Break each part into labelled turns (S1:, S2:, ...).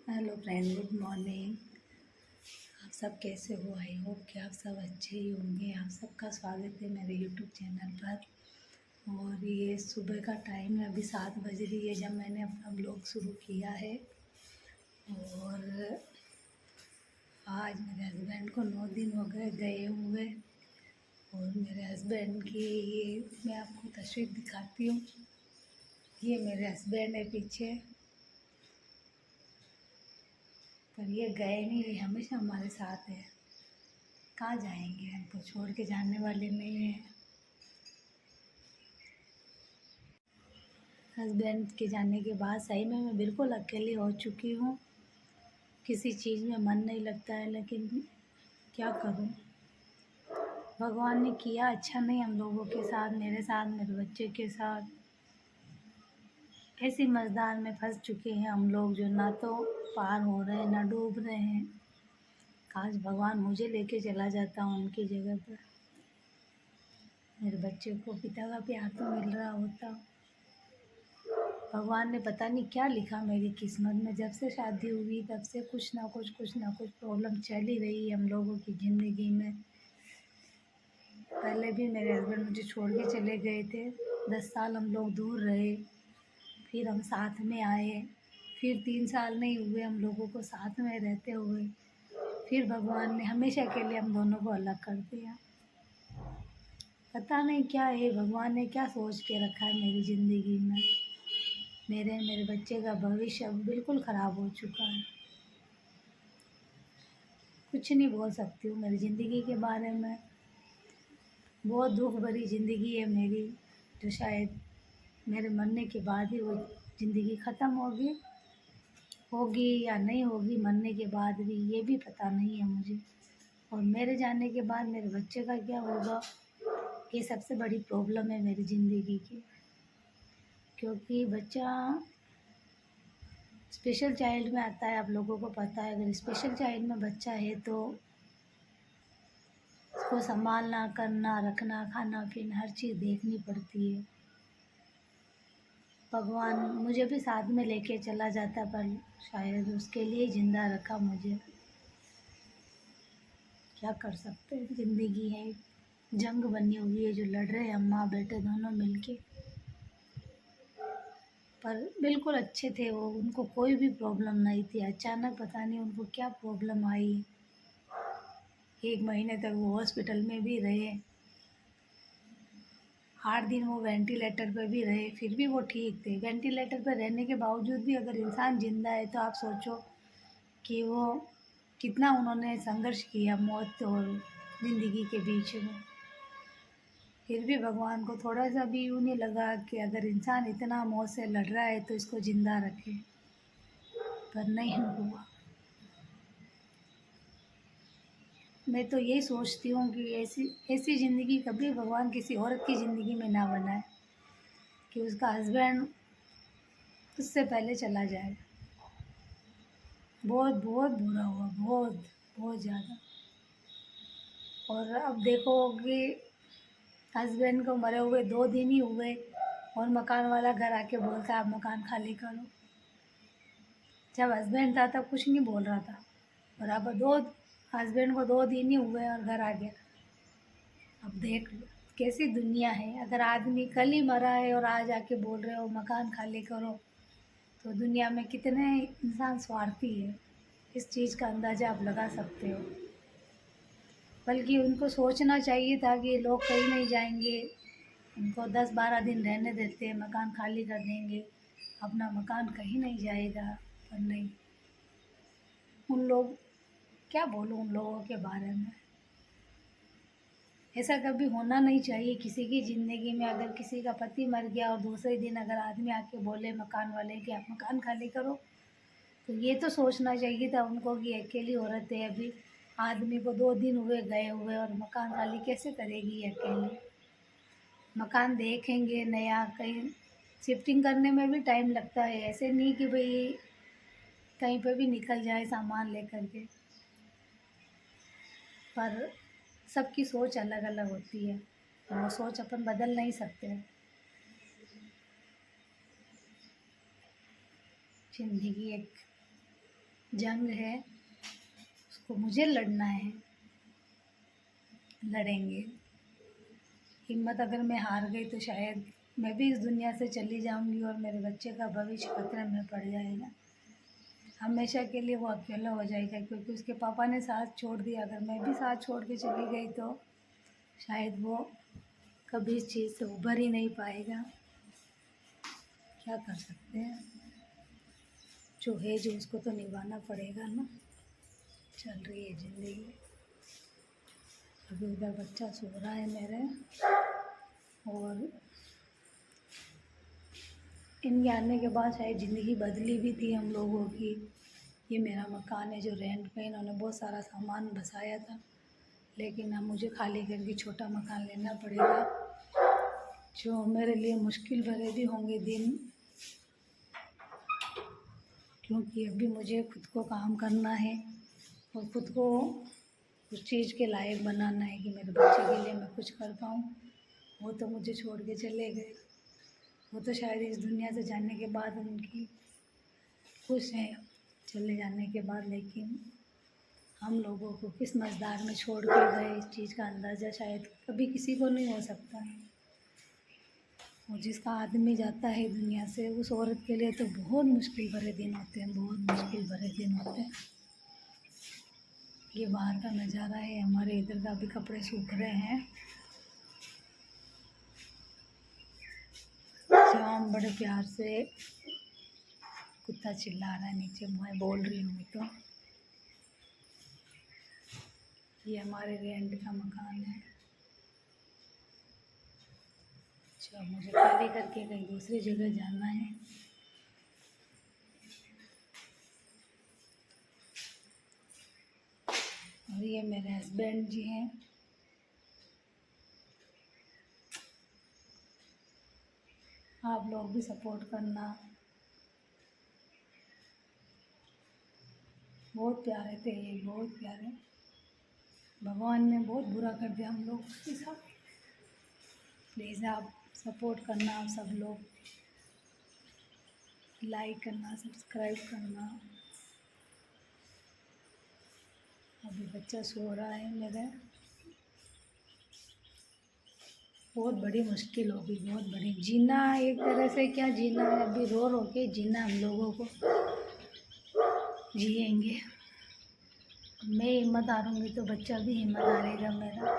S1: Hello friend, good morning. आप सब कैसे हो? आई होप कि आप सब अच्छे ही होंगे। आप सबका स्वागत है मेरे यूट्यूब चैनल पर। और ये सुबह का टाइम है, अभी 7 बज रही है जब मैंने अपना ब्लॉग शुरू किया है। और आज मेरे हस्बैंड को 9 दिन हो गए गए हुए। और मेरे हस्बैंड की ये मैं आपको तस्वीर दिखाती हूँ। ये मेरे हस्बैंड है पीछे, पर ये गए नहीं, ये हमेशा हमारे साथ है। कहाँ जाएंगे, हमको छोड़ के जाने वाले नहीं हैं। हस्बैंड के जाने के बाद सही में मैं बिल्कुल अकेली हो चुकी हूँ। किसी चीज़ में मन नहीं लगता है, लेकिन क्या करूँ। भगवान ने किया अच्छा नहीं हम लोगों के साथ, मेरे साथ, मेरे बच्चे के साथ। ऐसी मझधार में फंस चुके हैं हम लोग, जो ना तो पार हो रहे हैं ना डूब रहे हैं। काश भगवान मुझे लेके चला जाता उनकी जगह पर, मेरे बच्चे को पिता का प्यार तो मिल रहा होता। भगवान ने पता नहीं क्या लिखा मेरी किस्मत में। जब से शादी हुई तब से कुछ ना कुछ प्रॉब्लम चल ही रही है हम लोगों की ज़िंदगी में। पहले भी मेरे हस्बैंड मुझे छोड़ के चले गए थे, 10 साल हम लोग दूर रहे, फिर हम साथ में आए, फिर 3 साल नहीं हुए हम लोगों को साथ में रहते हुए, फिर भगवान ने हमेशा के लिए हम दोनों को अलग कर दिया। पता नहीं क्या है, भगवान ने क्या सोच के रखा है मेरी ज़िंदगी में। मेरे बच्चे का भविष्य अब बिल्कुल ख़राब हो चुका है। कुछ नहीं बोल सकती हूँ मेरी ज़िंदगी के बारे में। बहुत दुख भरी ज़िंदगी है मेरी, जो शायद मेरे मरने के बाद ही वो ज़िंदगी ख़त्म होगी या नहीं होगी। मरने के बाद भी ये भी पता नहीं है मुझे। और मेरे जाने के बाद मेरे बच्चे का क्या होगा, ये सबसे बड़ी प्रॉब्लम है मेरी ज़िंदगी की। क्योंकि बच्चा स्पेशल चाइल्ड में आता है, आप लोगों को पता है। अगर स्पेशल चाइल्ड में बच्चा है तो उसको संभालना, करना, रखना, खाना पीना हर चीज़ देखनी पड़ती है। भगवान मुझे भी साथ में लेके चला जाता, पर शायद उसके लिए ही ज़िंदा रखा मुझे। क्या कर सकते हैं, ज़िंदगी है, जंग बनी हुई है जो लड़ रहे हैं हम माँ बेटे दोनों मिलके। पर बिल्कुल अच्छे थे वो, उनको कोई भी प्रॉब्लम नहीं थी। अचानक पता नहीं उनको क्या प्रॉब्लम आई। 1 महीने तक वो हॉस्पिटल में भी रहे, 8 दिन वो वेंटिलेटर पर भी रहे, फिर भी वो ठीक थे। वेंटिलेटर पर रहने के बावजूद भी अगर इंसान ज़िंदा है तो आप सोचो कि वो कितना उन्होंने संघर्ष किया मौत और ज़िंदगी के बीच में। फिर भी भगवान को थोड़ा सा भी यूँ नहीं लगा कि अगर इंसान इतना मौत से लड़ रहा है तो इसको ज़िंदा रखे, पर नहीं हुआ। मैं तो यही सोचती हूँ कि ऐसी ऐसी ज़िंदगी कभी भगवान किसी औरत की ज़िंदगी में ना बनाए कि उसका हस्बैंड उससे पहले चला जाए। बहुत बहुत बुरा हुआ, बहुत बहुत ज़्यादा। और अब देखो कि हस्बैंड को मरे हुए 2 दिन ही हुए और मकान वाला घर आके बोलता है आप मकान खाली करो। जब हस्बैंड था तब कुछ नहीं बोल रहा था, और अब हस्बैंड को 2 दिन ही हुए और घर आ गया। अब देख लो कैसी दुनिया है। अगर आदमी कल ही मरा है और आज आके बोल रहे हो मकान खाली करो, तो दुनिया में कितने इंसान स्वार्थी है, इस चीज़ का अंदाज़ा आप लगा सकते हो। बल्कि उनको सोचना चाहिए था कि लोग कहीं नहीं जाएंगे, उनको 10-12 दिन रहने देते हैं, मकान खाली कर देंगे, अपना मकान कहीं नहीं जाएगा। पर नहीं, उन लोग, क्या बोलूँ उन लोगों के बारे में। ऐसा कभी होना नहीं चाहिए किसी की ज़िंदगी में। अगर किसी का पति मर गया और दूसरे दिन अगर आदमी आके बोले मकान वाले कि आप मकान खाली करो, तो ये तो सोचना चाहिए था उनको कि अकेली औरत है, अभी आदमी को 2 दिन हुए गए हुए और मकान खाली कैसे करेगी अकेली। मकान देखेंगे नया, कहीं शिफ्टिंग करने में भी टाइम लगता है। ऐसे नहीं कि भाई कहीं पे भी निकल जाए सामान लेकर के। पर सबकी सोच अलग अलग होती है, तो वो सोच अपन बदल नहीं सकते। ज़िंदगी एक जंग है, उसको मुझे लड़ना है, लड़ेंगे। हिम्मत अगर मैं हार गई तो शायद मैं भी इस दुनिया से चली जाऊंगी और मेरे बच्चे का भविष्य खतरे में पड़ जाएगा। हमेशा के लिए वो अकेला हो जाएगा, क्योंकि उसके पापा ने साथ छोड़ दिया। अगर मैं भी साथ छोड़ के चली गई तो शायद वो कभी इस चीज़ से उभर ही नहीं पाएगा। क्या कर सकते हैं, जो है जो उसको तो निभाना पड़ेगा ना। चल रही है ज़िंदगी। अभी उधर बच्चा सो रहा है मेरे, और इनके आने के बाद शायद ज़िंदगी बदली भी थी हम लोगों की। ये मेरा मकान है जो रेंट पे इन्होंने बहुत सारा सामान बसाया था, लेकिन अब मुझे खाली करके छोटा मकान लेना पड़ेगा, जो मेरे लिए मुश्किल भरे भी होंगे दिन, क्योंकि अभी मुझे खुद को काम करना है और खुद को उस चीज़ के लायक बनाना है कि मेरे बच्चे के लिए मैं कुछ कर पाऊँ। वो तो मुझे छोड़ के चले गए, वो तो शायद इस दुनिया से जाने के बाद उनकी खुश हैं चले जाने के बाद, लेकिन हम लोगों को किस मझधार में छोड़ के गए इस चीज़ का अंदाज़ा शायद कभी किसी को नहीं हो सकता। और जिसका आदमी जाता है दुनिया से, उस औरत के लिए तो बहुत मुश्किल भरे दिन होते हैं, बहुत मुश्किल भरे दिन होते हैं। ये बाहर का नज़ारा है, हमारे इधर का भी कपड़े सूख रहे हैं। शाम बड़े प्यार से कुत्ता चिल्ला रहा है नीचे, मैं बोल रही हूँ तो। ये हमारे रेंट का मकान है, अच्छा मुझे खाली करके कहीं दूसरी जगह जाना है। और ये मेरे हस्बैंड जी हैं, आप लोग भी सपोर्ट करना। बहुत प्यारे थे ये, बहुत प्यारे। भगवान ने बहुत बुरा कर दिया हम लोग के साथ। प्लीज़ आप सपोर्ट करना, आप सब लोग लाइक करना, सब्सक्राइब करना। अभी बच्चा सो रहा है मेरा। बहुत बड़ी मुश्किल होगी, बहुत बड़ी। जीना एक तरह से क्या जीना है, अभी रो रो के जीना हम लोगों को, जिएंगे। मैं हिम्मत हारूंगी तो बच्चा भी हिम्मत हारेगा मेरा।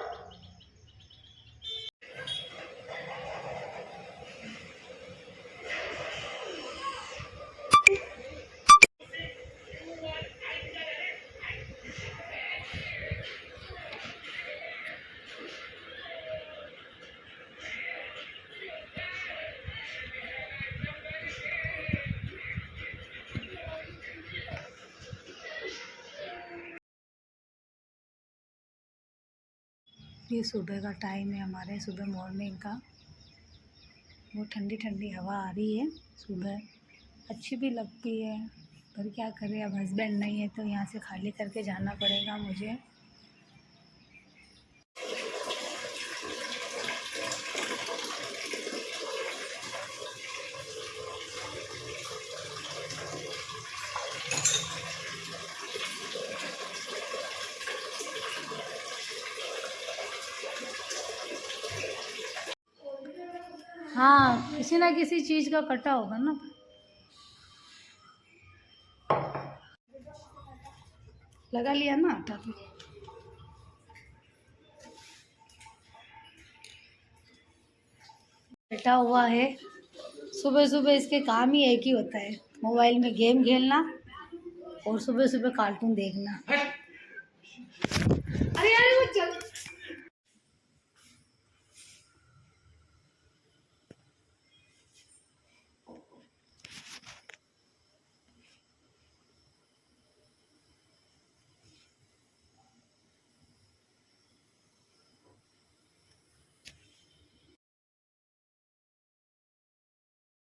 S1: ये सुबह का टाइम है हमारे, सुबह मॉर्निंग का। वो ठंडी ठंडी हवा आ रही है, सुबह अच्छी भी लगती है, पर क्या करें, अब हस्बैंड नहीं है तो यहाँ से खाली करके जाना पड़ेगा मुझे। हाँ, किसी ना किसी चीज़ का कटा होगा ना। लगा लिया ना आटा तो। बैठा हुआ है, सुबह सुबह इसके काम ही एक ही होता है, मोबाइल में गेम खेलना और सुबह सुबह कार्टून देखना। अरे यार वो चल